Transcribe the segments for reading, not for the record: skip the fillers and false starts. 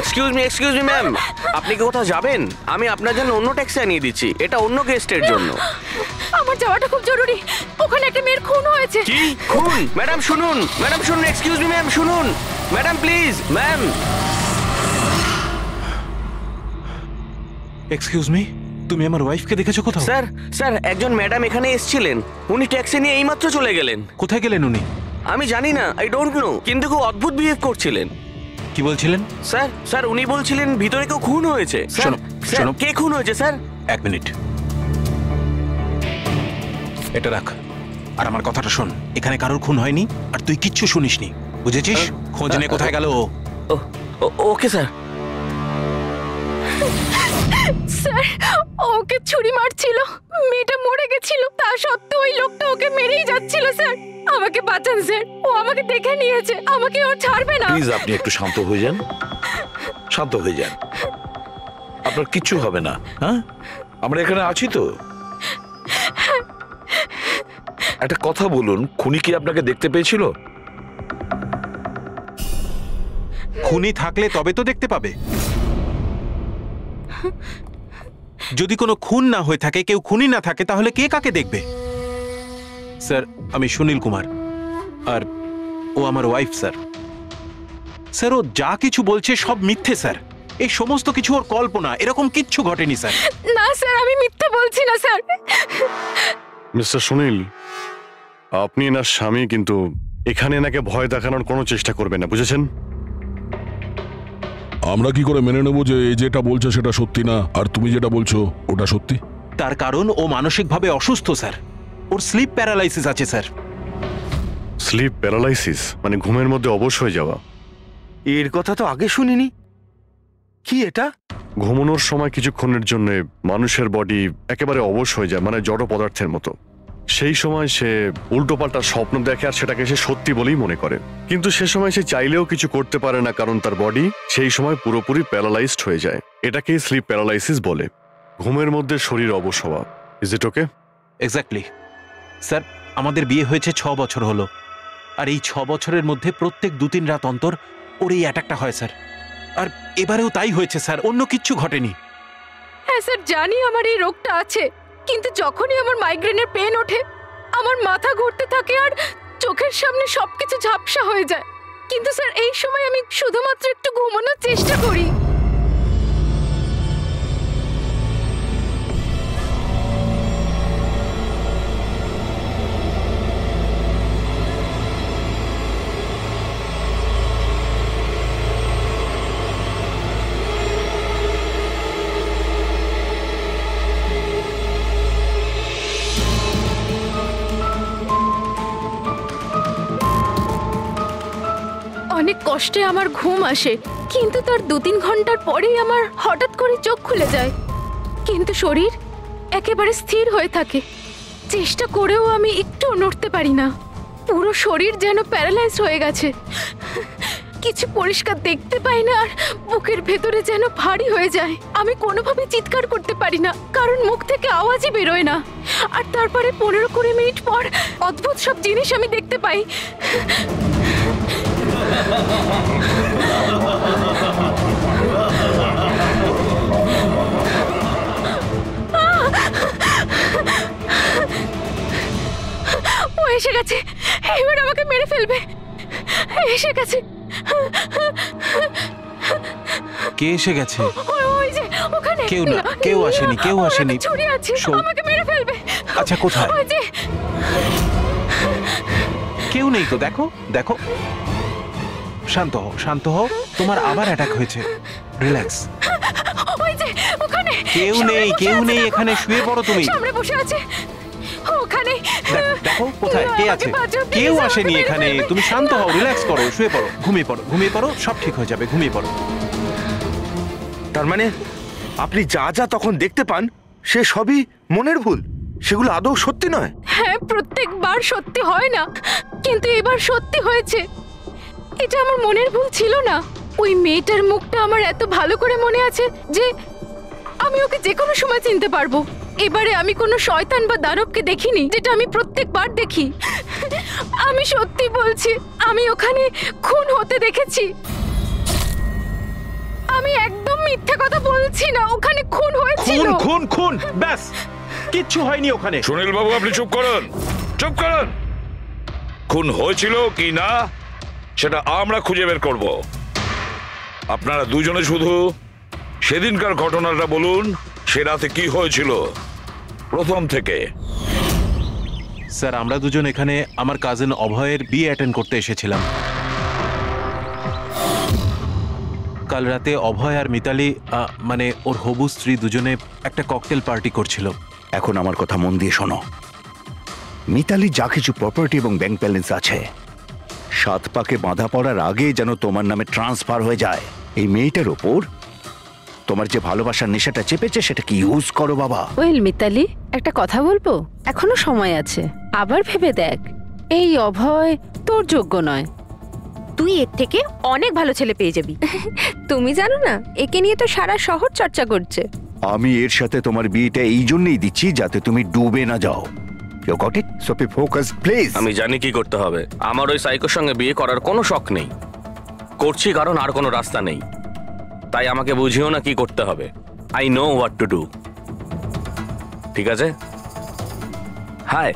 Excuse me ma'am, আপনি কি কোথাও যাবেন? আমি আপনার জন্য অন্য ট্যাক্সি আনিয়ে দিচ্ছি, এটা অন্য গেস্টের জন্য। আমার যাওয়াটা খুব জরুরি, ওখানে একটা মেয়ের খুন হয়েছে। কি খুন? ম্যাডাম শুনুন, ম্যাডাম শুনুন, এক্সকিউজ মি ম্যাম শুনুন, madam please ma'am. Excuse me, তুমি আমার ওয়াইফকে দেখেছো কোথাও? স্যার একজন ম্যাডাম এখানে এসেছিলেন, উনি ট্যাক্সি নিয়ে এইমাত্র চলে গেলেন। কোথায় গেলেন উনি? আমি জানি না, আই ডোন্ট নো, কিন্তু খুব অদ্ভুত বিহেভ করছিলেন। কি বলছিলেন? স্যার উনি বলছিলেন ভিতরে কেউ খুন হয়েছে। শোনো, কে খুন হয়েছে স্যার? এক মিনিট, এটা রাখ আর আমার কথাটা শোন। এখানে কারোর খুন হয়নি আর তুই কিচ্ছু শুনিসনি, বুঝেছিস? খোঁজ নে কোথায় গেল ও। Okay sir. স্যার ওকে ছুরি মারছিল, মেয়েটা মরে গেছিল, তা সত্ত্বেও ওই লোকটা ওকে মেরেই যাচ্ছিল। স্যার আমাকে বাঁচান স্যার, ও আমাকে দেখে নিয়েছে, আমাকে ও ছাড়বে না। প্লিজ আপনি একটু শান্ত হয়ে যান, শান্ত হয়ে যান, আপনার কিচ্ছু হবে না। হ্যাঁ, আমরা এখানে আছি তো। একটা কথা বলুন, খুনি কি আপনাকে দেখতে পেয়েছিল? খুনি থাকলে তবে তো দেখতে পাবে। যদি কোনো খুন না হয়ে থাকে, কেউ খুনি না থাকে, তাহলে কে কাকে দেখবে? স্যার আমি সুনীল কুমার আর ও আমার ওয়াইফ। স্যার ও যা কিছু বলছে সব মিথ্যে স্যার, এই সমস্ত কিছু ওর কল্পনা, এরকম কিচ্ছু ঘটেনি স্যার। না স্যার আমি মিথ্যে বলছি না স্যার। মিস্টার সুনীল, আপনি এনার স্বামী, কিন্তু এখানে এনাকে ভয় দেখানোর কোনো চেষ্টা করবেন না, বুঝেছেন? আমরা কি করে মেনে নেব যে যেটা বলছে সেটা সত্যি না আর তুমি যেটা বলছো ওটা সত্যি? তার কারণ ও মানসিকভাবে অসুস্থ স্যার, ওর স্লিপ প্যারালাইসিস আছে স্যার। স্লিপ প্যারালাইসিস মানে ঘুমের মধ্যে অবশ হয়ে যাওয়া? এর কথা তো আগে শুনিনি। কি এটা? ঘুমানোর সময় কিছুক্ষণের জন্য মানুষের বডি একেবারে অবশ হয়ে যায়, মানে জড় পদার্থের মতো। সেই সময় সে উল্টোপাল্টা স্বপ্ন দেখে আর সেটাকে সে সত্যি বলেই মনে করে, কিন্তু সে সময় সে চাইলেও কিছু করতে পারে না, কারণ তার বডি সেই সময় পুরোপুরি প্যারালাইজড হয়ে যায়। এটাকেই স্লিপ প্যারালাইসিস বলে, ঘুমের মধ্যে শরীর অবশ হওয়া। Is it okay? Exactly sir, আমাদের বিয়ে হয়েছে 6 বছর হলো, আর এই 6 বছরের মধ্যে প্রত্যেক 2-3 রাত অন্তর ওর এই অ্যাটাকটা হয় স্যার। আর এবারেও তাই হয়েছে স্যার, অন্য কিচ্ছু ঘটেনি। হ্যাঁ স্যার জানি আমার এই রোগটা আছে, কিন্তু যখনই আমার মাইগ্রেনের পেন ওঠে আমার মাথা ঘুরতে থাকে আর চোখের সামনে সবকিছু ঝাপসা হয়ে যায়। কিন্তু স্যার এই সময় আমি শুধুমাত্র একটু ঘুমানোর চেষ্টা করি। অনেক কষ্টে আমার ঘুম আসে, কিন্তু তার 2-3 ঘন্টার পরেই আমার হঠাৎ করে চোখ খুলে যায়, কিন্তু শরীর একেবারে স্থির হয়ে থাকে। চেষ্টা করেও আমি একটু নড়তে পারি না, পুরো শরীর যেন প্যারালাইজ হয়ে গেছে। কিছু পরিষ্কার দেখতে পাই না আর বুকের ভেতরে যেন ভারী হয়ে যায়। আমি কোনোভাবে চিৎকার করতে পারি না, কারণ মুখ থেকে আওয়াজই বেরোয় না। আর তারপরে 15-20 মিনিট পর অদ্ভুত সব জিনিস আমি দেখতে পাই। ও এসে গেছে, এবার আমাকে মেরে ফেলবে। এসে গেছে। কে এসে গেছে? ওই যে ওখানে। কেউ না, কেউ আসেনি, কেউ আসেনি। ছুরি আছে, আমাকে মেরে ফেলবে। আচ্ছা কোথায়? ওই যে। কেউ নেই তো, দেখো দেখো। শান্ত হও, শান্ত হও, তোমার আবার অ্যাটাক হয়েছে, রিল্যাক্স। ওই যে ওখানে। কেউ নেই, কেউ নেই এখানে, শুয়ে পড়ো তুমি। সামনে বসে আছে ওখানে। দেখো কোথায় কে আছে? কেউ আসেনি এখানে, তুমি শান্ত হও, রিল্যাক্স করো, শুয়ে পড়ো, ঘুমিয়ে পড়ো, ঘুমিয়ে পড়ো, সব ঠিক হয়ে যাবে, ঘুমিয়ে পড়ো। তার মানে আপনি যা যা তখন দেখতে পান সে সবই মনের ভুল, সেগুলো আদৌ সত্যি নয়? হ্যাঁ, প্রত্যেকবার সত্যি হয় না, কিন্তু এবার সত্যি হয়েছে। এটা আমার মনের ভুল ছিল না। ওই মেয়েটার মুখটা আমার এত ভালো করে মনে আছে যে আমি ওকে যে কোনো সময় চিনতে পারবো। এবারে আমি কোনো শয়তান বা দানবকে দেখিনি, যেটা আমি প্রত্যেকবার দেখি। আমি সত্যি বলছি, আমি ওখানে খুন হতে দেখেছি। আমি একদম মিথ্যে কথা বলছি না, ওখানে খুন হয়েছিল। খুন খুন খুন, ব্যাস, কিচ্ছু হয়নি ওখানে। সুনীল বাবু, আপনি চুপ করুন, চুপ করুন। খুন হয়েছিল কি না সেটা আমরা খুঁজে বের করব। আপনারা দুজনে শুধু সেদিনকার ঘটনাটা বলুন, সে রাতে কি হয়েছিল প্রথম থেকে। স্যার, আমরা দুজন এখানে আমার কাজিন অভয়ের বিয়ে অ্যাটেন্ড করতে এসেছিলাম। কাল রাতে অভয় আর মিতালি মানে ওর হবু স্ত্রী দুজনে একটা ককটেল পার্টি করছিল। এখন আমার কথা মন দিয়ে শোনো। মিতালি যা কিছু প্রপার্টি এবং ব্যাংক ব্যালেন্স আছে, 7 পাকে বাঁধা পড়ার আগে যেন তোমার নামে ট্রান্সফার হয়ে যায়। এই মেয়েটার ওপর তোমার যে ভালোবাসার নেশাটা চেপেছে সেটাকে ইউজ করো বাবা। ওয়েল মিতালি, একটা কথা বলবো? এখনো সময় আছে, আবার ভেবে দেখ। এই অভয় তোর যোগ্য নয়। তুই এর থেকে অনেক ভালো ছেলে পেয়ে যাবি। তুমি জানো না, একে নিয়ে তো সারা শহর চর্চা করছে। আমি এর সাথে তোমার বিয়েটা এই জন্যই দিচ্ছি যাতে তুমি ডুবে না যাও। You got it? So be focus please. আমি জানি কি করতে হবে। আমার ওই সাইকোর সঙ্গে বিয়ে করার কোনো শখ নেই, করছি কারণ আর কোনো রাস্তা নেই। তাই আমাকে বুঝিও না কি করতে হবে। I know what to do. ঠিক আছে? হাই।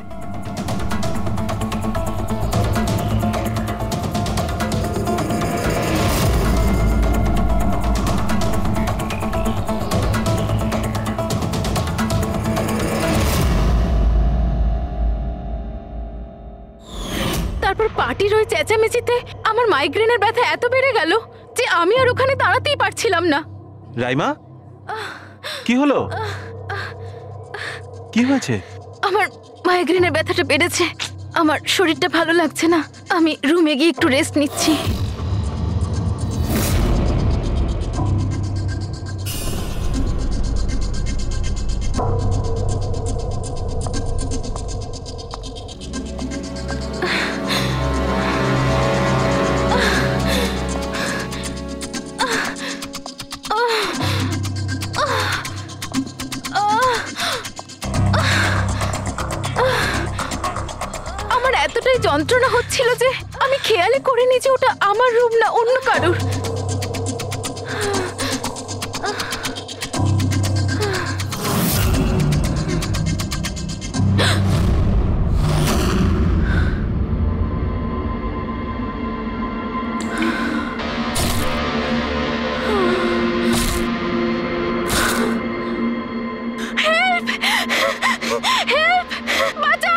তারপর পার্টির ওই চেঁচামেচিতে আমার মাইগ্রেনের ব্যথা এত বেড়ে গেল যে আমি আর ওখানে দাঁড়াতেই পারছিলাম না। রাইমা, কি হলো? কি হয়েছে? আমার মাইগ্রেনের ব্যথাটা বেড়েছে, আমার শরীরটা ভালো লাগছে না। আমি রুমে গিয়ে একটু রেস্ট নিচ্ছি। আমার এতটাই যন্ত্রণা হচ্ছিল যে আমি খেয়ালই করিনি যে ওটা আমার রুম না অন্য কারোর।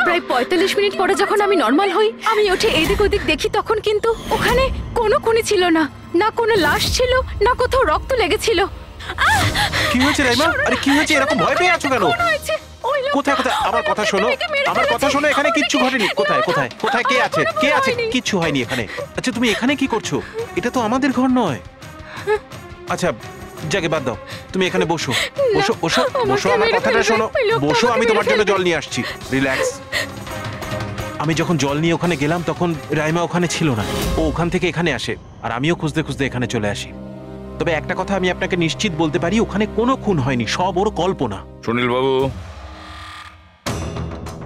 প্রায় 45 মিনিট পরে যখন আমি নর্মাল হই, আমি উঠে এদিক ওদিক দেখি, তখন কিন্তু ওখানে কোনো খুনি ছিল না, না কোনো লাশ ছিল, না কোথাও রক্ত লেগেছিল। কি হয়েছে রাইমা? আরে কি হয়েছে? এরকম ভয় পেয়ে আছো কেন? কোথায় কোথায়? আমার কথা শোনো, আমার কথা শোনো। এখানে কিচ্ছু ঘটেনি। কোথায় কোথায় কোথায় কে আছে? কে আছে? কিচ্ছু হয়নি এখানে। আচ্ছা, তুমি এখানে কি করছো? এটা তো আমাদের ঘর নয়। আচ্ছা, যাকে বাদ দাও, তুমি এখানে বসো বসো বসো বসো। আমার কথাটা শোনো, বসো। আমি তোমার জন্য জল নিয়ে আসছি। রিল্যাক্স। আমি যখন জল নিয়ে ওখানে গেলাম তখন রাইমা ওখানে ছিল না। ও ওখান থেকে এখানে আসে আর আমিও খুঁজতে খুঁজতে এখানে চলে আসি। তবে একটা কথা আমি আপনাকে নিশ্চিত বলতে পারি, ওখানে কোনো খুন হয়নি, সব ওর কল্পনা। সুনীল বাবু,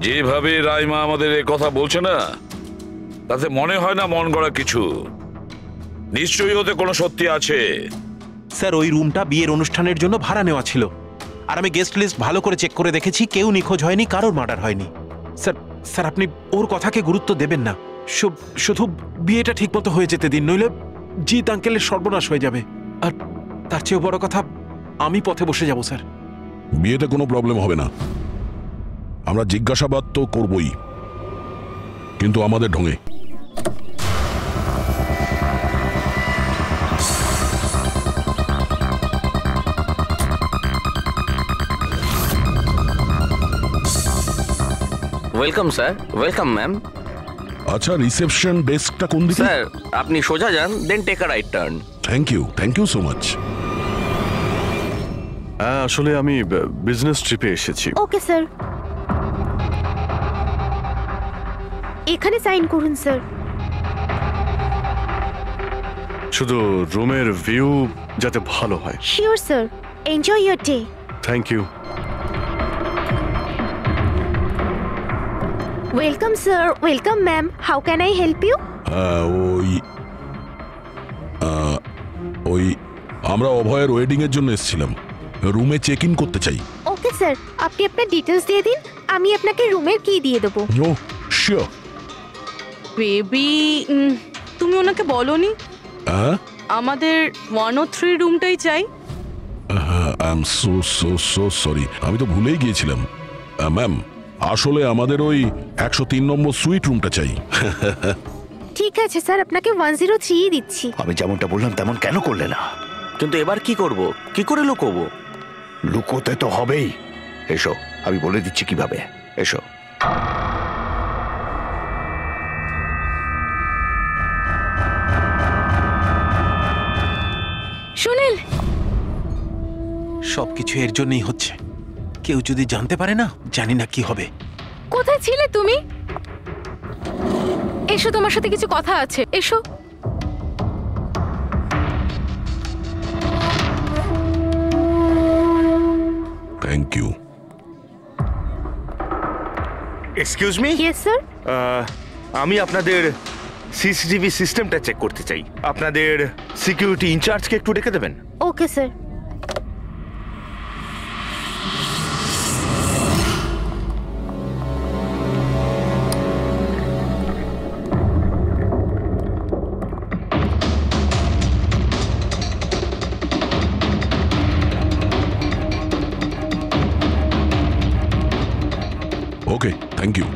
যেভাবে রাইমা আমাদের এ কথা বলছে না, তাতে মনে হয় না মন গড়া কিছু। নিশ্চয়ই ওতে কোনো সত্যি আছে। স্যার, ওই রুমটা বিয়ের অনুষ্ঠানের জন্য ভাড়া নেওয়া ছিল, আর আমি গেস্ট লিস্ট ভালো করে চেক করে দেখেছি, কেউ নিখোঁজ হয়নি, কারোর মার্ডার হয়নি। স্যার স্যার, আপনি ওর কথাকে গুরুত্ব দেবেন না। শুধু বিয়েটা ঠিকমতো হয়ে যেতে দিন, নইলে জিৎ আঙ্কেলের সর্বনাশ হয়ে যাবে। আর তার চেয়েও বড় কথা, আমি পথে বসে যাব। স্যার, বিয়েতে কোনো প্রবলেম হবে না। আমরা জিজ্ঞাসাবাদ তো করবই, কিন্তু আমাদের ঢঙে। Welcome sir. Welcome ma'am. আচ্ছা, রিসেপশন ডেস্কটা কোন দিকে? স্যার, আপনি সোজা যান, then take a right turn. Thank you so much. আসলে আমি বিজনেস ট্রিপে এসেছি। ওকে স্যার, এখানে সাইন করুন স্যার। শুধু রুমের ভিউ যাতে ভালো হয়। Sure sir, enjoy your day. Thank you. Welcome sir, welcome ma'am, how can I help you? ওই আমরা অভয়ের ওয়েডিং এর জন্য এসেছিলাম, রুমে চেক ইন করতে চাই। ওকে স্যার, আপনি আপনার ডিটেলস দিয়ে দিন, আমি আপনাকে রুমের কি দিয়ে দেবো। ও শিওর। বেবি, তুমি ওনাকে বলোনি হ্যাঁ, আমাদের 103 রুমটাই চাই? I am so so so sorry, আমি তো ভুলেই গিয়েছিলাম। ম্যাম, আসলে আমাদের ওই 103 নম্বর সুইট রুমটা চাই। ঠিক আছে স্যার, আপনাকে 103 দিচ্ছি। আমি যেমনটা বললাম তেমন কেন করলে না? কিন্তু এবার কি করব, কি করে লুকোবো? লুকোতে তো হবেই। এসো, আমি বলে দিচ্ছি কিভাবে। এসো। সুনীল, সবকিছু এর জন্যই হচ্ছে। কেউ যদি জানতে পারে না, জানি না কি হবে। কোথায় ছিলে তুমি? এসো, তোমার সাথে কিছু কথা আছে, এসো। Thank you. Excuse me. Yes sir. আমি আপনাদের সিসিটিভি সিস্টেমটা চেক করতে চাই। আপনাদের সিকিউরিটি ইনচার্জকে একটু ডেকে দেবেন? Okay sir. Okay, thank you.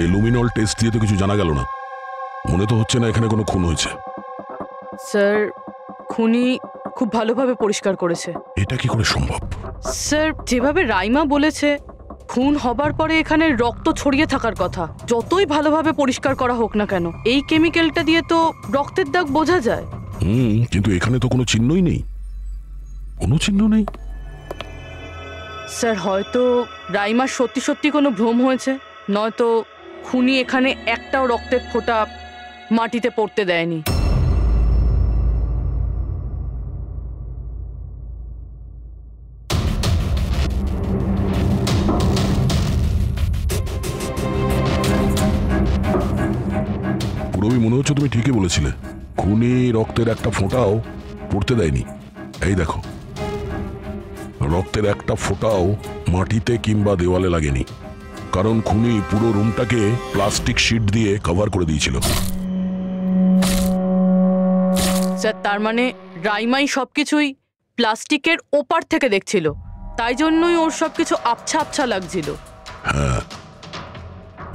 এই লুমিনল টেস্ট দিয়ে তো কিছু জানা গেল না। মনে তো হচ্ছে না এখানে কোনো খুন হয়েছে। স্যার, খুনি খুব ভালোভাবে পরিষ্কার করেছে। এটা কি করে সম্ভব? স্যার, যেভাবে রাইমা বলেছে, খুন হবার পরে এখানে রক্ত ছড়িয়ে থাকার কথা। যতই ভালোভাবে পরিষ্কার করা হোক না কেন, এই কেমিক্যালটা দিয়ে তো রক্তের দাগ বোঝা যায়। কিন্তু এখানে তো কোনো চিহ্নই নেই, কোনো চিহ্ন নেই। স্যার, হয়তো রাইমার সত্যি সত্যি কোনো ভ্রম হয়েছে, নয়তো খুনি এখানে একটাও রক্তের ফোঁটা মাটিতে পড়তে দেয়নি। পুরবি, মনে হচ্ছে তুমি ঠিকই বলেছিলে। খুনি রক্তের একটা ফোঁটাও পড়তে দেয়নি। এই দেখো, রক্তের একটা ফোঁটাও মাটিতে কিংবা দেওয়ালে লাগেনি, কারণ খুনি পুরো রুমটাকে প্লাস্টিক শিট দিয়ে কভার করে দিয়েছিল। স্যার, তার মানে রাইমাই সবকিছুই প্লাস্টিকের ওপার থেকে দেখছিল, তাই জন্যই ওর সবকিছু আবছা আবছা লাগছিল। হ্যাঁ,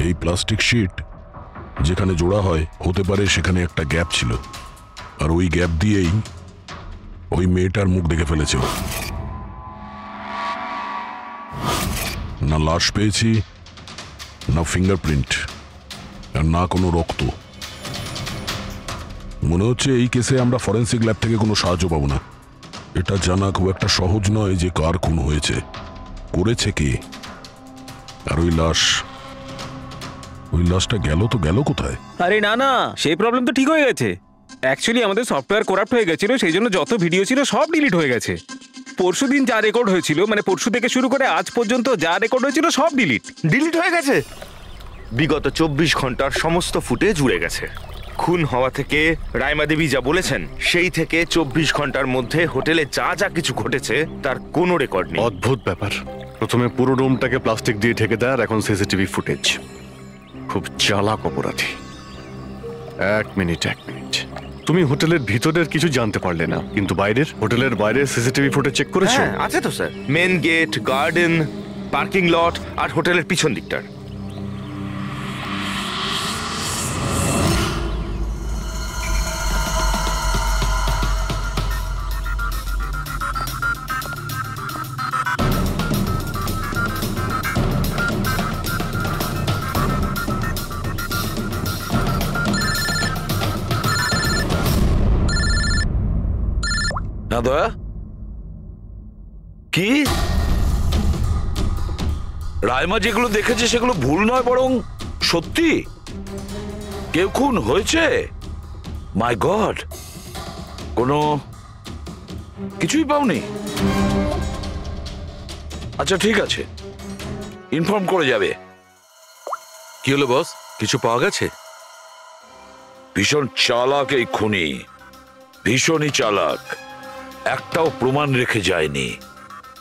এই প্লাস্টিক শিট যেখানে জোড়া হয়, হতে পারে সেখানে একটা গ্যাপ ছিল, আর ওই গ্যাপ দিয়েই ওই মেয়েটার মুখ দেখে ফেলেছে। না লাশ পেয়েছি, না ফিঙ্গারপ্রিন্ট, আর না কোনো রক্ত। মনে হচ্ছে এই কেসে আমরা ফরেন্সিক ল্যাব থেকে কোনো সাহায্য পাবো না। এটা জানা খুব একটা সহজ নয় যে কার খুন হয়েছে, করেছে কে, আর ওই লাশটা গেল তো গেল কোথায়? আরে না না, সেই প্রবলেম তো ঠিক হয়ে গেছে। অ্যাকচুয়ালি আমাদের সফটওয়্যার করাপ্ট হয়ে গেছিল, সেই জন্য যত ভিডিও ছিল সব ডিলিট হয়ে গেছে। পরশুদিন যা রেকর্ড হয়েছিল, মানে পরশু থেকে শুরু করে আজ পর্যন্ত যা রেকর্ড হয়েছিল সব ডিলিট হয়ে গেছে। বিগত 24 ঘন্টার সমস্ত ফুটেজ উড়ে গেছে। খুন হওয়া থেকে রাইমা দেবী যা বলেছেন, সেই থেকে 24 ঘন্টার মধ্যে হোটেলে যা যা কিছু ঘটেছে তার কোনো রেকর্ড নেই। অদ্ভুত ব্যাপার। প্রথমে পুরো রুমটাকে প্লাস্টিক দিয়ে ঢেকে দেয়, আর এখন সিসিটিভি ফুটেজ। খুব চালাক অপরাধী। এক মিনিট। তুমি হোটেলের ভিতরের কিছু জানতে পারলে না, কিন্তু হোটেলের বাইরের সিসিটিভি ফুটেজ চেক করেছো? হ্যাঁ, আছে তো sir. Main gate, garden, parking lot আর হোটেলের পিছন দিকটার। না দয়া, কি রাইমা যেগুলো দেখেছে সেগুলো ভুল নয়, বরং সত্যি? কেউ খুন হয়েছে? মাই গড, কোনো কিছুই পাওনি? আচ্ছা ঠিক আছে, ইনফর্ম করে যাবে। কি হলো বস, কিছু পাওয়া গেছে? ভীষণ চালাক এই খুনি, ভীষণই চালাক। একটাও প্রমাণ রেখে যায়নি,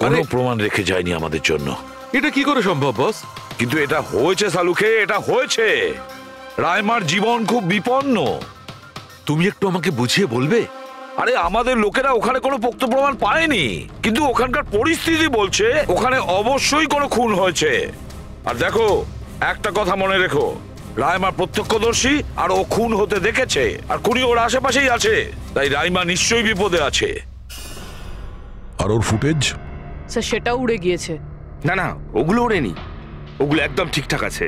কোনো প্রমাণ রেখে যায়নি আমাদের জন্য। এটা কি করে সম্ভব বস? কিন্তু এটা হয়েছে সালুকে, এটা হয়েছে। রাইমার জীবন খুব বিপন্ন। তুমি একটু আমাকে বুঝিয়ে বলবে? আরে আমাদের লোকেরা ওখানে কোনো পোক্ত প্রমাণ পায়নি, কিন্তু ওখানকার পরিস্থিতি বলছে ওখানে অবশ্যই কোনো খুন হয়েছে। আর দেখো, একটা কথা মনে রেখো, রাইমা প্রত্যক্ষদর্শী, আর ও খুন হতে দেখেছে, আর খুনি ওর আশেপাশেই আছে। তাই রাইমা নিশ্চয়ই বিপদে আছে। আর ওর ফুটেজ? স্যার সেটাও উড়ে গিয়েছে। না না, ওগুলো ওড়েনি, ওগুলো একদম ঠিকঠাক আছে।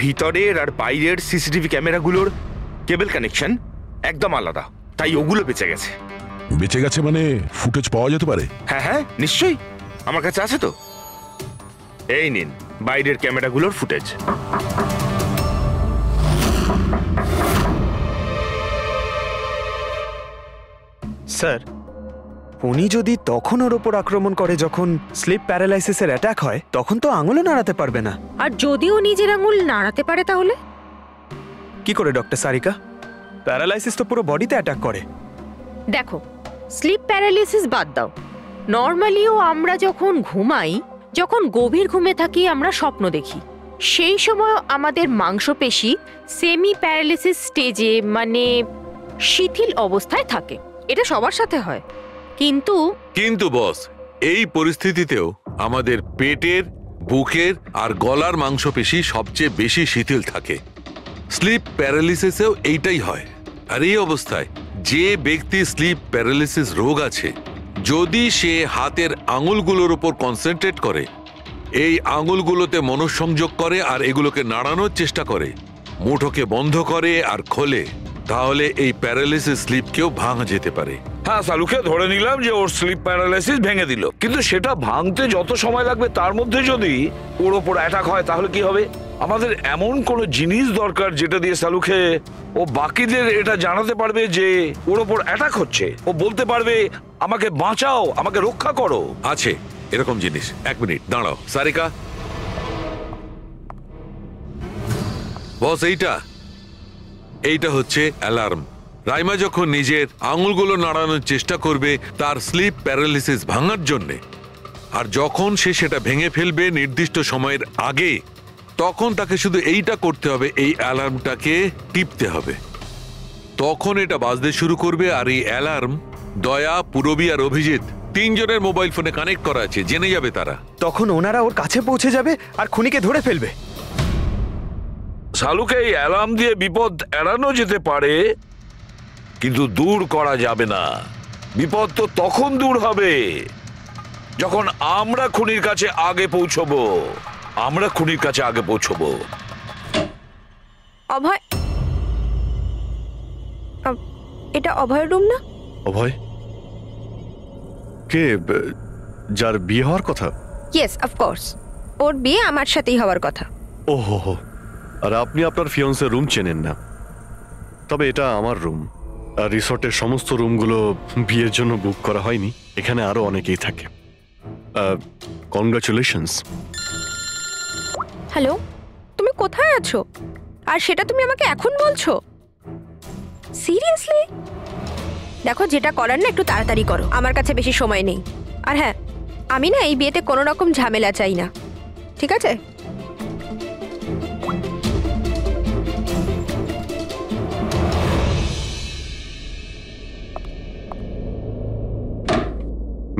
ভিতরের আর বাইরের সিসিটিভি ক্যামেরাগুলোর কেবল কানেকশন একদম আলাদা, তাই ওগুলো বেঁচে গেছে। বেঁচে গেছে মানে ফুটেজ পাওয়া যেতে পারে? হ্যাঁ হ্যাঁ নিশ্চয়ই, আমার কাছে আছে তো। এই নিন বাইরের ক্যামেরাগুলোর ফুটেজ। স্যার, উনি যদি তখন ওর ওপর আক্রমণ করে যখন স্লিপ প্যারালাইসিসের অ্যাটাক হয়, তখন তো আঙুলও নাড়াতে পারবে না। আর যদিও নিজের আঙুল নাড়াতে পারে তাহলে কি করে ডক্টর সারিকা? প্যারালাইসিস তো পুরো বডিতে অ্যাটাক করে। দেখো, স্লিপ প্যারালিসিস বাদ দাও, নর্মালিও আমরা যখন ঘুমাই, যখন গভীর ঘুমে থাকি, আমরা স্বপ্ন দেখি। সেই সময় আমাদের মাংসপেশি সেমি প্যারালিসিস স্টেজে, মানে শিথিল অবস্থায় থাকে। এটা সবার সাথে হয়। কিন্তু বস, এই পরিস্থিতিতেও আমাদের পেটের, বুকের আর গলার মাংসপেশি সবচেয়ে বেশি শিথিল থাকে। স্লিপ প্যারালিসিসেও এইটাই হয়। আর এই অবস্থায় যে ব্যক্তি স্লিপ প্যারালিসিস রোগ আছে, যদি সে হাতের আঙুলগুলোর উপর কনসেন্ট্রেট করে, এই আঙুলগুলোতে মনঃসংযোগ করে আর এগুলোকে নাড়ানোর চেষ্টা করে, মুঠোকে বন্ধ করে আর খোলে, তাহলে এই প্যারালিসিস স্লিপকেও ভাঙা যেতে পারে। হ্যাঁ সালুকে ধরে নিলাম যে ওর স্লিপ প্যারালাইসিস ভেঙে দিল, কিন্তু সেটা ভাঙতে যত সময় লাগবে তার মধ্যে যদি ওর ওপর অ্যাটাক হয় তাহলে কি হবে? আমাদের এমন কোন জিনিস দরকার যেটা দিয়ে সালুকে ও বাকিদের এটা জানাতে পারবে যে ওর ওপর অ্যাটাক হচ্ছে। ও বলতে পারবে আমাকে বাঁচাও, আমাকে রক্ষা করো। আছে এরকম জিনিস। এক মিনিট দাঁড়াও সারিকা। বস, এইটা হচ্ছে অ্যালার্ম। রাইমা যখন নিজের আঙুলগুলো নাড়ানোর চেষ্টা করবে তার স্লিপ প্যারালিসিস ভাঙার জন্যে, আর যখন সে সেটা ভেঙে ফেলবে নির্দিষ্ট সময়ের আগে, তখন তাকে শুধু এইটা করতে হবে, এই অ্যালার্মটাকে টিপতে হবে। তখন এটা বাজতে শুরু করবে, আর এই অ্যালার্ম দয়া, পুরবী আর অভিজিৎ তিনজনের মোবাইল ফোনে কানেক্ট করা আছে, জেনে যাবে তারা। তখন ওনারা ওর কাছে পৌঁছে যাবে আর খুনিকে ধরে ফেলবে। সালুকে এই অ্যালার্ম দিয়ে বিপদ এড়ানো যেতে পারে, কিন্তু দূর করা যাবে না। বিপদ তো তখন দূর হবে যখন আমরা খুনির কাছে আগে পৌঁছবো। অভয়, এটা অভয়ের রুম না? অভয় কে? যার বিয়ে হওয়ার কথা? ইয়েস, অফকোর্স, ওর বিয়ে আমার সাথেই হওয়ার কথা। ওহো, আর আপনি আপনার ফিয়ন্সের রুম চেনেন না? তবে এটা আমার রুম, আর রিসর্টের সমস্ত রুমগুলো বিয়ের জন্য বুক করা হয়নি। এখানে আরো অনেকেই থাকে। কনগ্রাচুলেশনস। হ্যালো, তুমি কোথায় আছো? আর সেটা তুমি আমাকে এখন বলছো? সিরিয়াসলি? দেখো, যেটা করার না একটু তাড়াতাড়ি করো, আমার কাছে বেশি সময় নেই। আর হ্যাঁ, আমি না এই বিয়েতে কোনো রকম ঝামেলা চাই না, ঠিক আছে?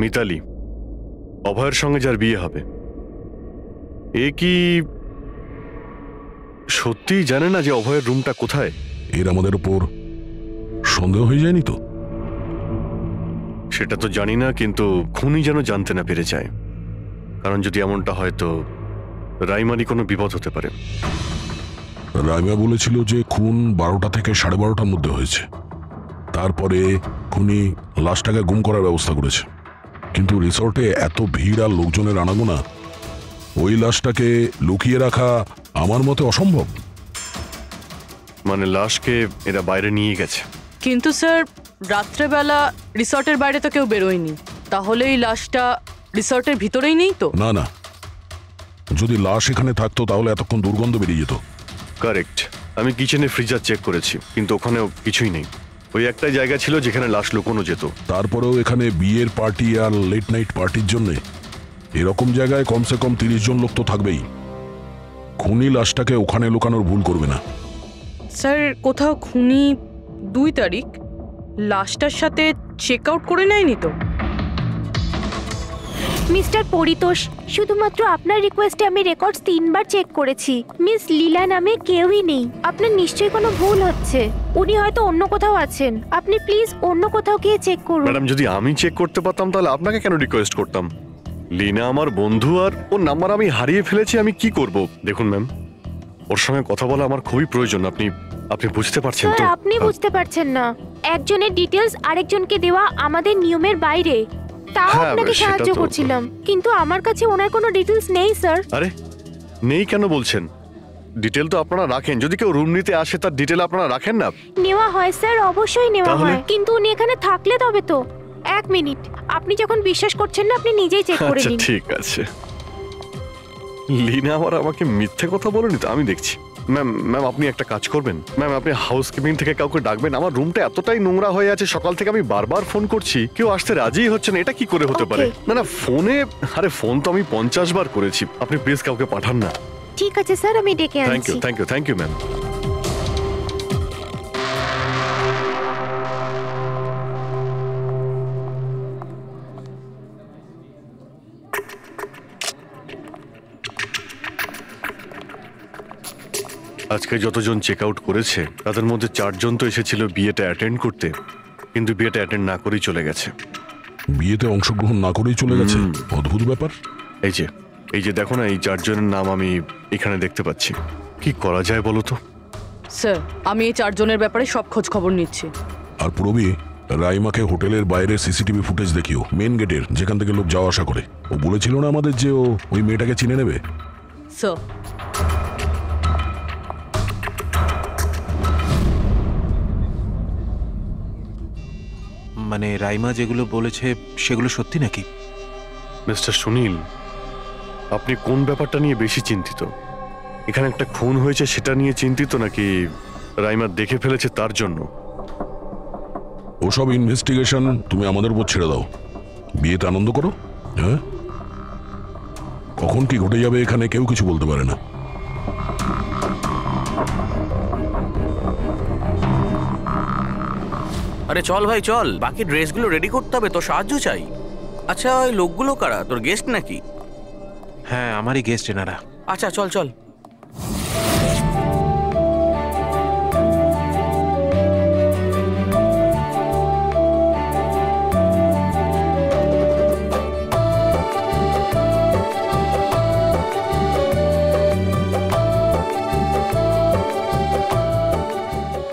মিতালি, অভয়ের সঙ্গে যার বিয়ে হবে, এ কি সত্যিই জানে না যে অভয়ের রুমটা কোথায়? এর আমাদের উপর সন্দেহ হয়ে যায়নি তো? সেটা তো জানি না, কিন্তু খুনি যেন জানতে না পেরে যায়। কারণ যদি এমনটা হয় তো রাইমারই কোনো বিপদ হতে পারে। রাইমা বলেছিল যে খুন 12টা থেকে 12:30টার মধ্যে হয়েছে। তারপরে খুনি লাশটাকে গুম করার ব্যবস্থা করেছে, কিন্তু রিসর্টে এত ভিড় আর লোকজনের আনাগোনা, ওই লাশটাকে লুকিয়ে রাখা আমার মতে অসম্ভব। মানে লাশকে এরা বাইরে নিয়ে গেছে। কিন্তু স্যার রাত্রেবেলা রিসর্টের বাইরে তো কেউ বেরোয়নি, তাহলে এই লাশটা রিসর্টের ভিতরেই নেই তো? না না, যদি লাশ এখানে থাকতো তাহলে এতক্ষণ দুর্গন্ধ বেরিয়ে যেত। কারেক্ট। আমি কিচেনে ফ্রিজার চেক করেছি, কিন্তু ওখানেও কিছুই নেই। ওই একটাই জায়গা ছিল যেখানে লাশ লুকোনো যেত। তারপরেও এখানে বিয়ের পার্টি আর লেট নাইট পার্টির জন্য এরকম জায়গায় কমসে কম 30 জন লোক তো থাকবেই। খুনি লাশটাকে ওখানে লুকানোর ভুল করবে না। স্যার কোথাও খুনি 2 তারিখ লাশটার সাথে চেক আউট করে নেয়নি তো? মিস্টার পরিতোষ, শুধুমাত্র আপনার রিকোয়েস্টে আমি রেকর্ডস 3 বার চেক করেছি। মিস লীলা নামে কেউই নেই। আপনার নিশ্চয়ই কোনো ভুল হচ্ছে। উনি হয়তো অন্য কোথাও আছেন। আপনি প্লিজ অন্য কোথাও গিয়ে চেক করুন। ম্যাডাম, যদি আমি চেক করতে পারতাম তাহলে আপনাকে কেন রিকোয়েস্ট করতাম? লিনা আমার বন্ধু, আর ওর নাম্বার আমি হারিয়ে ফেলেছি। আমি কি করব? দেখুন ম্যাম, ওর সঙ্গে কথা বলা আমার খুবই প্রয়োজন। আপনি বুঝতে পারছেন তো? স্যার, আপনি বুঝতে পারছেন না। একজনের ডিটেলস আরেকজনকে দেওয়া আমাদের নিয়মের বাইরে। তাও হ্যাঁ, আপনাকে সেটা সাহায্য তো- করছিলাম, কিন্তু আমার কাছে ওনার কোনো ডিটেলস নেই স্যার। আরে নেই কেন বলছেন? ডিটেল তো আপনারা রাখেন। যদি কেউ রুম নিতে আসে তার ডিটেল আপনারা রাখেন না? নেওয়া হয় স্যার, অবশ্যই নেওয়া তাহলে? হয়, কিন্তু উনি এখানে থাকলে তবে তো। 1 মিনিট, আপনি যখন বিশ্বাস করছেন না আপনি নিজেই চেক করে আচ্ছা নিন। ঠিক আছে। লিনা আমাকে মিথ্যে কথা বলেনি তো? আমি দেখছি। ম্যাম আপনি একটা কাজ করবেন। ম্যাম, আপনি হাউসকিপিং থেকে কাউকে ডাকবেন। আমার রুমটা এতটাই নোংরা হয়ে আছে, সকাল থেকে আমি বারবার ফোন করছি, কেউ আসতে রাজি হচ্ছে না। এটা কি করে হতে পারে? না ফোনে, আরে ফোন তো আমি 50 বার করেছি। আপনি প্লিজ কাউকে পাঠান না। ঠিক আছে স্যার, আমি ডেকে থ্যাংক আনছি। You thank you ma'am. আজকে যতজন চেক আউট করেছে তাদের মধ্যে 4 জন তো এসেছিল বিয়েটা অ্যাটেন্ড করতে, কিন্তু বিয়েটা অ্যাটেন্ড না করেই চলে গেছে। বিয়েতে অংশগ্রহণ না করেই চলে গেছে? অদ্ভুত ব্যাপার। এই যে দেখো না, এই 4 জনের নাম আমি এখানে দেখতে পাচ্ছি। কি করা যায় বলো তো? স্যার আমি এই 4 জনের ব্যাপারে সব খোঁজ খবর নিচ্ছি। আর পুরবি, রাইমাকে হোটেলের বাইরে সিসিটিভি ফুটেজ দেখিও, মেন গেটের, যেখান থেকে লোক যাওয়া আসা করে। ও বলেছিল না আমাদের যে ও ওই মেয়েটাকে চিনে নেবে। স্যার মানে রাইমা যেগুলো বলেছে সেগুলো সত্যি নাকি? মিস্টার সুনীল, আপনি কোন ব্যাপারটা নিয়ে বেশি চিন্তিত? এখানে একটা খুন হয়েছে সেটা নিয়ে চিন্তিত, নাকি রাইমা দেখে ফেলেছে তার জন্য? ওসব ইনভেস্টিগেশন তুমি আমাদের উপর ছেড়ে দাও। বিয়েতে আনন্দ করো। হ্যাঁ, কখন কি ঘটে যাবে এখানে কেউ কিছু বলতে পারে না। আরে চল ভাই চল, বাকি ড্রেসগুলো রেডি করতে হবে, তো সাহায্য চাই। আচ্ছা ওই লোকগুলো কারা? তোর গেস্ট নাকি? হ্যাঁ, আমারই গেস্ট এনারা। আচ্ছা চল চল।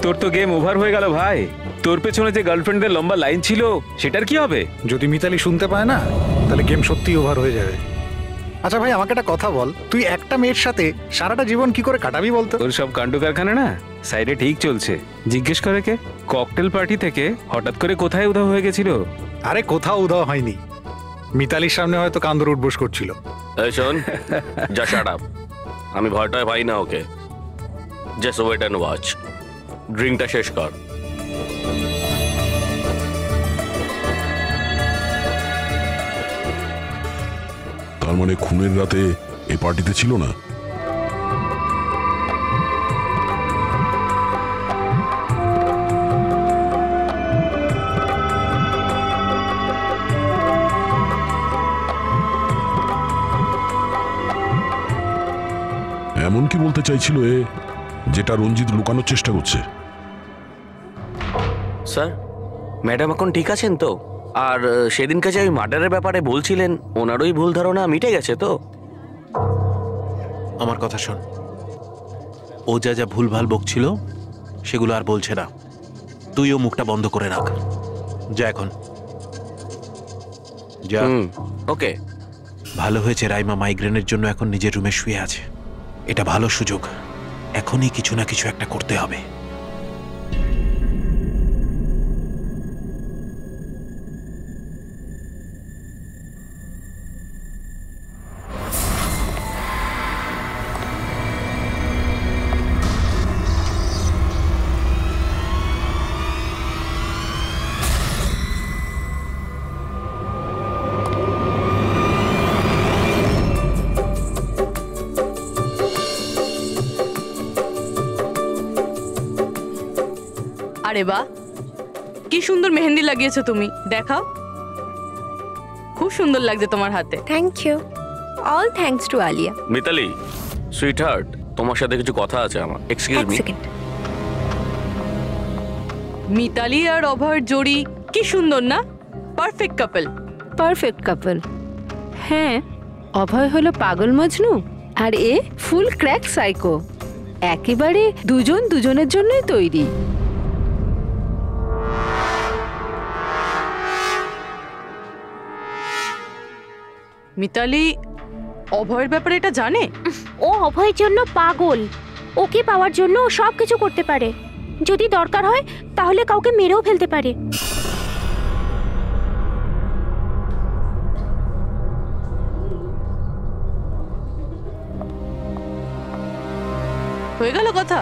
তোর তো গেম ওভার হয়ে গেল ভাই। তোর পেছনে যে গার্লফ্রেন্ডদের লম্বা লাইন ছিল সেটার কি হবে? যদি মিতালি শুনতে পায় না তাহলে গেম সত্যিই ওভার হয়ে যাবে। আচ্ছা ভাই, আমাকে একটা কথা বল, তুই একটা মেয়ের সাথে সারাটা জীবন কি করে কাটাবি বলতো? তোর সব কাণ্ড কারখানা না সাইডে ঠিক চলছে। জিজ্ঞেস করে কে? ককটেল পার্টি থেকে হঠাৎ করে কোথায় উধাও হয়ে গেছিল? আরে কোথাও উধাও হয়নি, মিতালির সামনে হয়তো কান্দর উঠবোস করছিল। এই শোন, যা শাট আপ। আমি ভয়টায় পাই না ওকে। Just wait and watch. ড্রিঙ্কটা শেষ কর। তার মানে খুনের রাতে এই পার্টিতে ছিল না? এমন কি বলতে চাইছিল এ, যেটা রঞ্জিত লুকানোর চেষ্টা করছে? স্যার, ম্যাডাম এখন ঠিক আছেন তো? আর সেদিনকে যে ওই মার্ডারের ব্যাপারে বলছিলেন, ওনারই ভুল ধারণা মিটে গেছে তো? আমার কথা শোন, ও যা যা ভুলভাল বকছিল সেগুলো আর বলছে না। তুইও মুখটা বন্ধ করে রাখ। যা এখন যা। ওকে। ভালো হয়েছে রাইমা মাইগ্রেনের জন্য এখন নিজের রুমে শুয়ে আছে। এটা ভালো সুযোগ, এখনই কিছু না কিছু একটা করতে হবে। আরে বাহ, কি সুন্দর মেহেন্দি লাগিয়েছো তুমি, দেখাও। খুব সুন্দর লাগছে তোমার হাতে। Thank you. All thanks to Alia. Mitali sweetheart, তোমার সাথে কিছু কথা আছে আমার। Excuse me. মিতালি আর অভয়ের জোড়ি কি সুন্দর না? Perfect couple. Perfect couple. হ্যাঁ, অভয় হলো পাগল মজনু আর এ ফুল ক্র্যাক সাইকো। একেবারে দুজন দুজনের জন্যই তৈরি। মিতালি অভয়ের ব্যাপারে এটা জানে? ও অভয়ের জন্য পাগল। ওকে পাওয়ার জন্য ও সব কিছু করতে পারে। যদি দরকার হয় তাহলে কাউকে মেরেও ফেলতে পারে। হয়ে গেল কথা।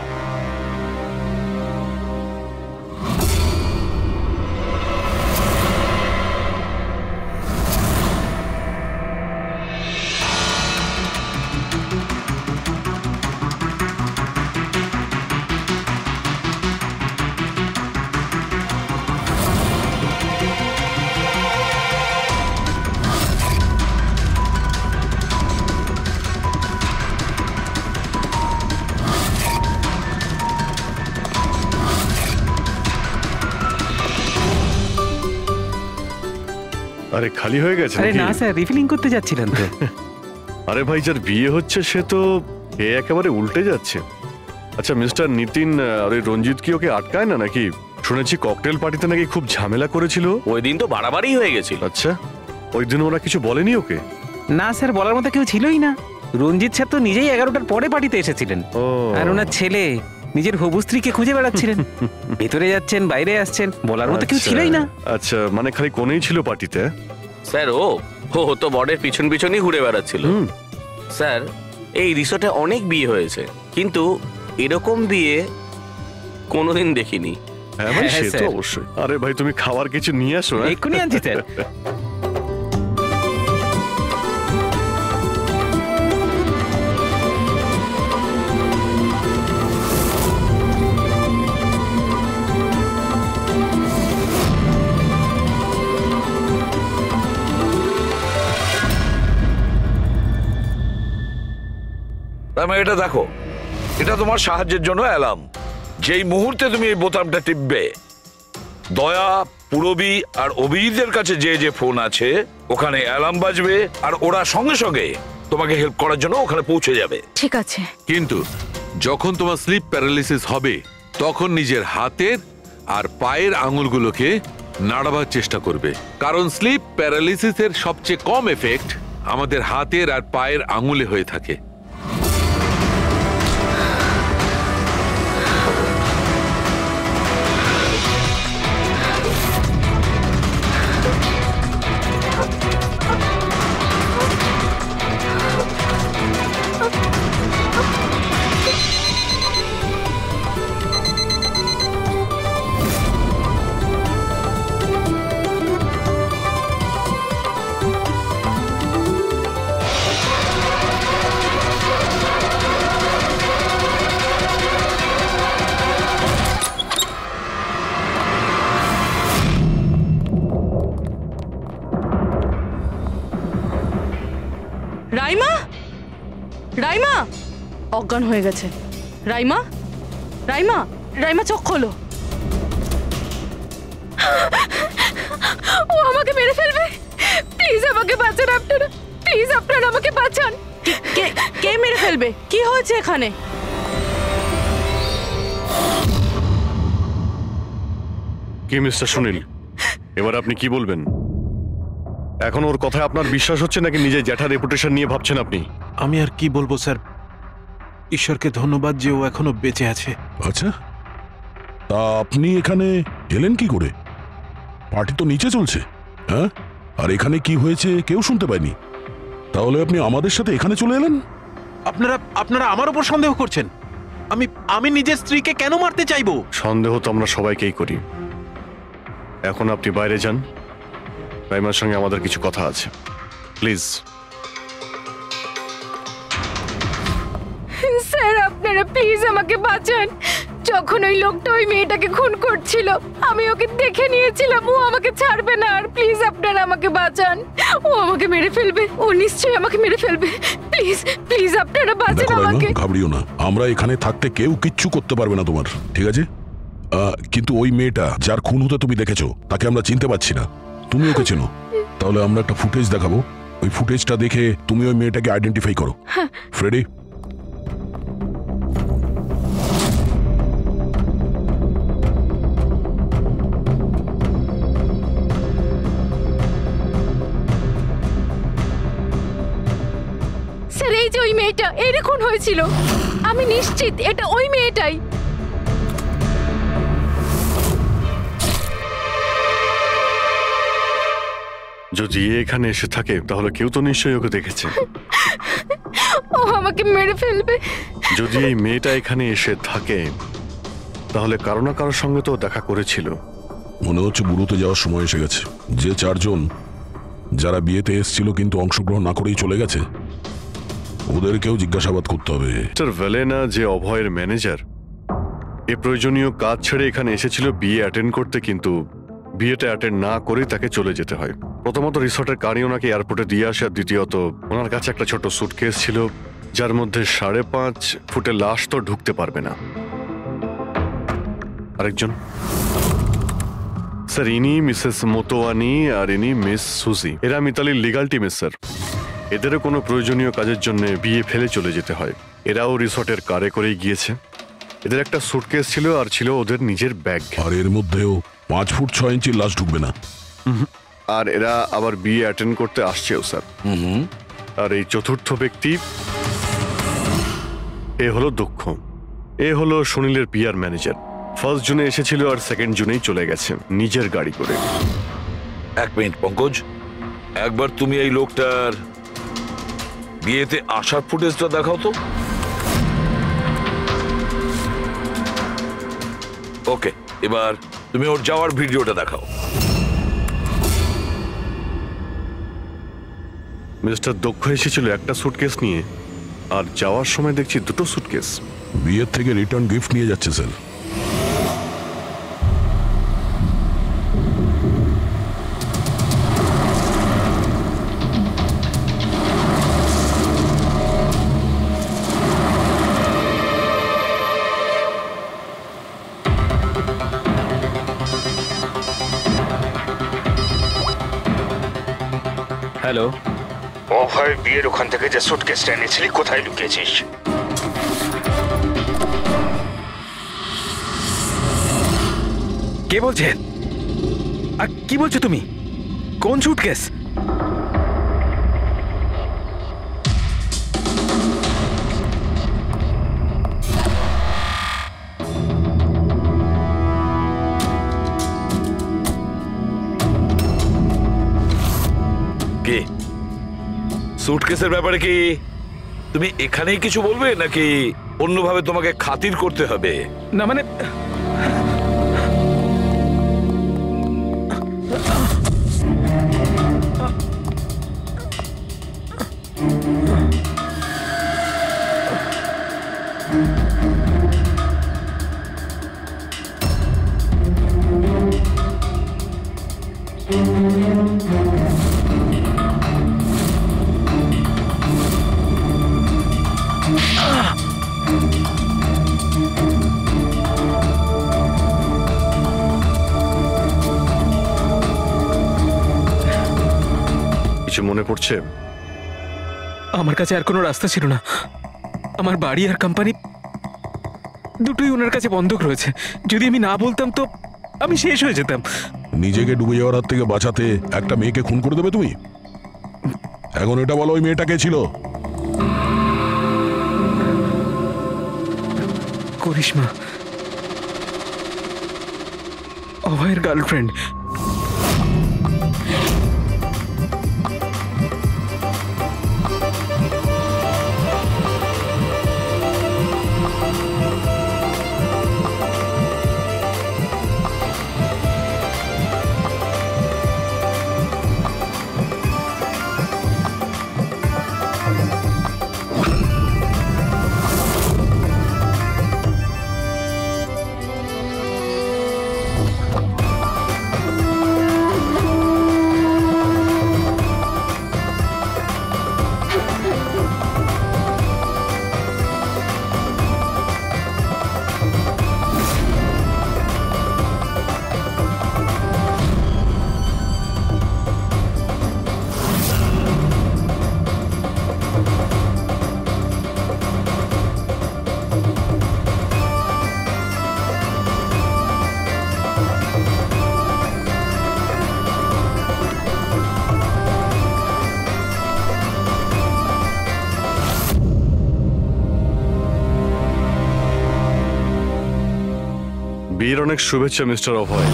আরে খালি হয়ে গেছে? আরে না স্যার, রিফিলিং করতে যাচ্ছিলেন তো। আরে ভাই, যার বিয়ে হচ্ছে সে তো একেবারে উল্টে যাচ্ছে। আচ্ছা মিস্টার নিতিন, আর ওই রঞ্জিত কি ওকে আটকায় না নাকি? শুনেছি ককটেল পার্টিতে নাকি খুব ঝামেলা করেছিল। ওই দিন তো বাড়াবাড়ি হয়ে গেছিল। আচ্ছা, ওই দিন ওরা কিছু বলেনি ওকে? না স্যার, বলার মতো কেউ ছিলই না। রঞ্জিত স্যার তো নিজেই 11টার পরে পার্টিতে এসেছিলেন। আর ওনার ছেলে নিজের হবু স্ত্রীকে খুঁজে বেড়াচ্ছিলেন। ভেতরে যাচ্ছেন, বাইরে আসছেন, বলার মতো কেউ ছিলই না। আচ্ছা, মানে খালি কোনেই ছিল পার্টিতে? স্যার ও তো বরের পিছন পিছনই ঘুরে বেড়াচ্ছিল। স্যার, এই রিসোর্টে অনেক বিয়ে হয়েছে, কিন্তু এরকম বিয়ে কোনোদিন দেখিনি। হ্যাঁ ভাই, সে তো অবশ্যই। আরে ভাই, তুমি খাবার কিছু নিয়ে আসো। এক্ষুনি আনছি স্যার। এটা দেখো, এটা তোমার সাহায্যের জন্য অ্যালার্ম। যেই মুহূর্তে তুমি এই বোতামটা টিপবে, দয়া, পুরবী আর অভিজিতের কাছে যে যে ফোন আছে ওখানে অ্যালার্ম বাজবে, আর ওরা সঙ্গে সঙ্গে তোমাকে হেল্প করার জন্য ওখানে পৌঁছে যাবে। ঠিক আছে। কিন্তু যখন তোমার স্লিপ প্যারালিসিস হবে তখন নিজের হাতের আর পায়ের আঙুলগুলোকে নাড়াবার চেষ্টা করবে, কারণ স্লিপ প্যারালিসিসের সবচেয়ে কম এফেক্ট আমাদের হাতের আর পায়ের আঙুলে হয়ে থাকে। রাইমা, রাইমা অজ্ঞান হয়ে গেছে। রাইমা, রাইমা, রাইমা চোখ খোলো। ও আমাকে মেরে ফেলবে। প্লিজ আমাকে বাঁচান আপনারা, প্লিজ আপনারা আমাকে বাঁচান। কে মেরে ফেলবে? কি হয়েছে এখানে? কি মিস্টার সুনীল, এবার আপনি কি বলবেন? এখন ওর কথায় আপনার বিশ্বাস হচ্ছে নাকি নিজের জ্যাঠার রেপুটেশন নিয়ে ভাবছেন আপনি? আমি আর কি বলবো স্যার, ঈশ্বরকে ধন্যবাদ যে ও এখনো বেঁচে আছে। আচ্ছা, তা আপনি এখানে এলেন কি করে? পার্টি তো নিচে চলছে, হ্যাঁ? আর এখানে কি হয়েছে কেউ শুনতে পায়নি, তাহলে আপনি আমাদের সাথে এখানে চলে এলেন? আপনারা আমার উপর সন্দেহ করছেন? আমি নিজের স্ত্রীকে কেন মারতে চাইবো? সন্দেহ তো আমরা সবাইকেই করি। এখন আপনি বাইরে যান, রাইমার সঙ্গে আমাদের কিছু কথা আছে, প্লিজ। স্যার আপনারা প্লিজ আমাকে বাঁচান। যখন ওই লোকটা ওই মেয়েটাকে খুন করছিল আমি ওকে দেখে নিয়েছিলাম, ও আমাকে ছাড়বে না। আর প্লিজ আপনারা আমাকে বাঁচান, ও আমাকে মেরে ফেলবে, ও নিশ্চয়ই আমাকে মেরে ফেলবে। প্লিজ প্লিজ আপনারা বাঁচান দেখো রাইমা, আমাকে। ঘাবড়িও না, আমরা এখানে থাকতে কেউ কিচ্ছু করতে পারবে না তোমার, ঠিক আছে? কিন্তু ওই মেয়েটা যার খুন হতে তুমি দেখেছো তাকে আমরা চিনতে পারছি না, তুমি ওকে চেনো। তাহলে আমরা একটা ফুটেজ দেখাবো, ওই ফুটেজটা দেখে তুমি ওই মেয়েটাকে আইডেন্টিফাই করো। ফ্রেডি, স্যার এই যে ওই মেয়েটা, এর খুন হয়েছিল, আমি নিশ্চিত এটা ওই মেয়েটাই। যদি এখানে এসে থাকে তাহলে কেউ তো নিশ্চয়ই ওকে দেখেছে। ও আমাকে মেরে ফেলবে। যদি এই মেয়েটা এখানে এসে থাকে তাহলে কারো না কারোর সঙ্গে তো দেখা করেছিল। মনে হচ্ছে বুড়োতে যাওয়ার সময় এসে গেছে। যে চারজন যারা বিয়েতে এসেছিল কিন্তু অংশগ্রহণ না করেই চলে গেছে, ওদেরকেও জিজ্ঞাসাবাদ করতে হবে। মিস্টার ভেলেনা যে অভয়ের ম্যানেজার, এ প্রয়োজনীয় কাজ ছেড়ে এখানে এসেছিল বিয়ে অ্যাটেন্ড করতে, কিন্তু বিয়েটা অ্যাটেন্ড না করেই তাকে চলে যেতে হয়। প্রথমত রিসর্টের গাড়ি ওনাকে এয়ারপোর্টে দিয়ে আসে, আর দ্বিতীয়ত ওনার কাছে একটা ছোট সুটকেস ছিল যার মধ্যে 5.5 ফুটের লাশ তো ঢুকতে পারবে না। আরেকজন স্যার, ইনি মিসেস মোতোয়ানি আর ইনি মিস সুজি। এরা মিতালির লিগাল টিমের স্যার। এদেরও কোনো প্রয়োজনীয় কাজের জন্য বিয়ে ফেলে চলে যেতে হয়। এরাও রিসর্টের কারে করেই গিয়েছে। এদের একটা সুটকেস ছিল আর ছিল ওদের নিজের ব্যাগ। আর এর মধ্যেও 5 ফুট 6 ইঞ্চি লাশ ঢুকবে না। আর এরা আবার বিয়ে অ্যাটেন্ড করতে আসছেও স্যার। আর এই চতুর্থ ব্যক্তি, এ হলো দক্ষ। এ হলো সুনীলের পিআর ম্যানেজার। 1 জুনে এসেছিল আর 2 জুনেই চলে গেছে নিজের গাড়ি করে। 1 মিনিট পঙ্কজ, একবার তুমি এই লোকটার বিয়েতে আসার ফুটেজটা দেখাও তো। ওকে, এবার তুমি ওর যাওয়ার ভিডিওটা দেখাও। মিস্টার দক্ষ এসেছিল একটা সুটকেস নিয়ে, আর যাওয়ার সময় দেখছি 2টো সুটকেস। বিয়ের থেকে রিটার্ন গিফট নিয়ে যাচ্ছে স্যার। হ্যালো, অভয় বিয়ের ওখান থেকে যে সুটকেসটা এনেছিলি কোথায় লুকিয়েছিস? কে বলছেন? আর কি বলছো তুমি? কোন সুটকেস? কে? সুটকেসের ব্যাপারে কি তুমি এখানেই কিছু বলবে নাকি অন্যভাবে তোমাকে খাতির করতে হবে? না মানে কিছু মনে পড়ছে? আমার কাছে আর কোনো রাস্তা ছিল না। আমার বাড়ি আর কোম্পানি দুটোই ওনার কাছে বন্ধক রয়েছে। যদি আমি না বলতাম তো আমি শেষ হয়ে যেতাম। নিজেকে ডুবে যাওয়ার হাত থেকে বাঁচাতে একটা মেয়েকে খুন করে দেবে তুমি? এখন এটা বলো, ওই মেয়েটা কে ছিল? করিশ্মা, অভয়ের গার্লফ্রেন্ড। বিয়ের অনেক শুভেচ্ছা মিস্টার অভয়।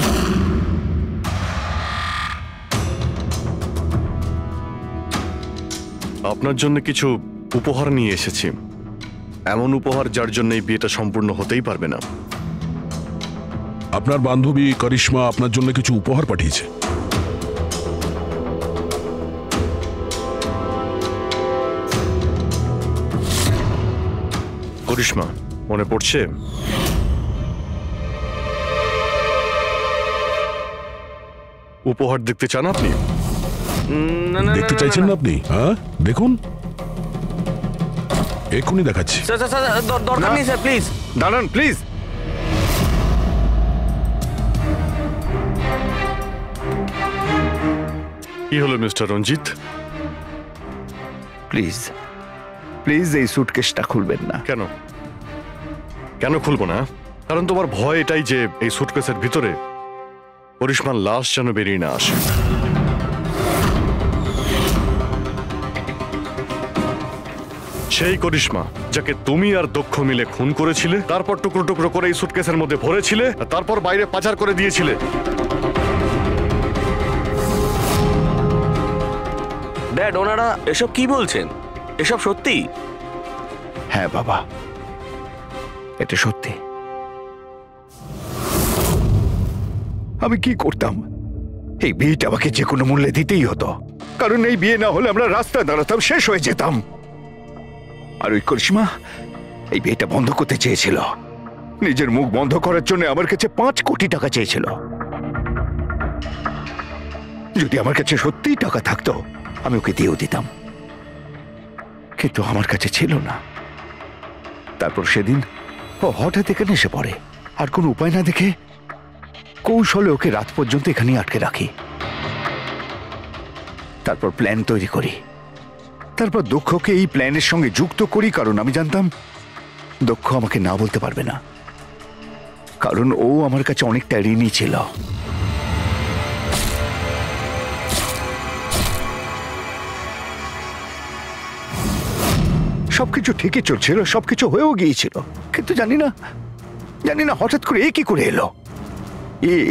আপনার জন্য কিছু উপহার নিয়ে এসেছি, এমন উপহার যার জন্য এই বিয়েটা সম্পূর্ণ হতেই পারবে না। আপনার বান্ধবী করিশ্মা আপনার জন্য কিছু উপহার পাঠিয়েছে। করিশ্মা, মনে পড়ছে? উপহার দেখতে চান আপনি? দেখতে চাইছেন না আপনি? হ্যাঁ, দেখুন, এক্ষুনি দেখাচ্ছি। দরকার নেই স্যার, প্লিজ দাঁড়ান, প্লিজ। কি হলো মিস্টার রঞ্জিত? প্লিজ প্লিজ এই সুটকেসটা খুলবেন না। কেন কেন খুলবো না? কারণ তোমার ভয় এটাই যে এই সুটকেসের ভিতরে করিশ্মার লাশ যেন বেরিয়ে না আসে। সেই করিশ্মা যাকে তুমি আর দক্ষ মিলে খুন করেছিলে, তারপর টুকরো টুকরো করে এই সুটকেসের মধ্যে ভরেছিলে, তারপর বাইরে পাচার করে দিয়েছিলে। ড্যাড, ওনারা এসব কি বলছেন? এসব সত্যি? হ্যাঁ বাবা, এটা সত্যি। আমি কি করতাম? এই বিয়েটা আমাকে যে কোনো মূল্যে দিতেই হতো, কারণ এই বিয়ে না হলে আমরা রাস্তায় দাঁড়াতাম, শেষ হয়ে যেতাম। আর ওই করিশ্মা এই বিয়েটা বন্ধ করতে চেয়েছিল, নিজের মুখ বন্ধ করার জন্য আমার কাছে 5 কোটি টাকা চেয়েছিল। যদি আমার কাছে সত্যিই টাকা থাকতো আমি ওকে দিয়েও দিতাম, কিন্তু আমার কাছে ছিল না। তারপর সেদিন ও হঠাৎ এখানে এসে পড়ে, আর কোনো উপায় না দেখে কৌশলে ওকে রাত পর্যন্ত এখানে আটকে রাখি। তারপর প্ল্যান তৈরি করি, তারপর দক্ষকে এই প্ল্যানের সঙ্গে যুক্ত করি, কারণ আমি জানতাম দক্ষ আমাকে না বলতে পারবে না, কারণ ও আমার কাছে অনেকটা ঋণী ছিল। সবকিছু ঠিকই চলছিল, সবকিছু হয়েও গিয়েছিল, কিন্তু জানি না হঠাৎ করে এ কি করে এলো,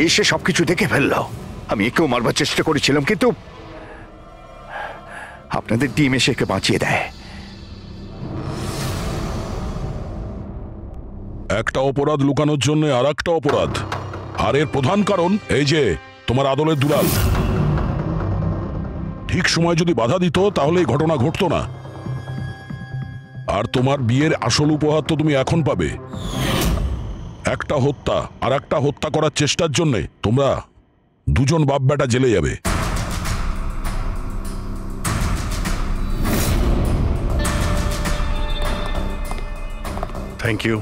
এসে সবকিছু দেখে ফেললো। আমি একেও মারবার চেষ্টা করেছিলাম, কিন্তু আপনাদের টিম এসে একে বাঁচিয়ে দেয়। একটা অপরাধ লুকানোর জন্য আর একটা অপরাধ, আর এর প্রধান কারণ এই যে তোমার আদলের দুলাল। ঠিক সময় যদি বাধা দিত তাহলে এই ঘটনা ঘটতো না। আর তোমার বিয়ের আসল উপহার তো তুমি এখন পাবে। একটা হত্যা আর একটা হত্যা করার চেষ্টার জন্য তোমরা দুজন বাপ বেটা জেলে যাবে। Thank you.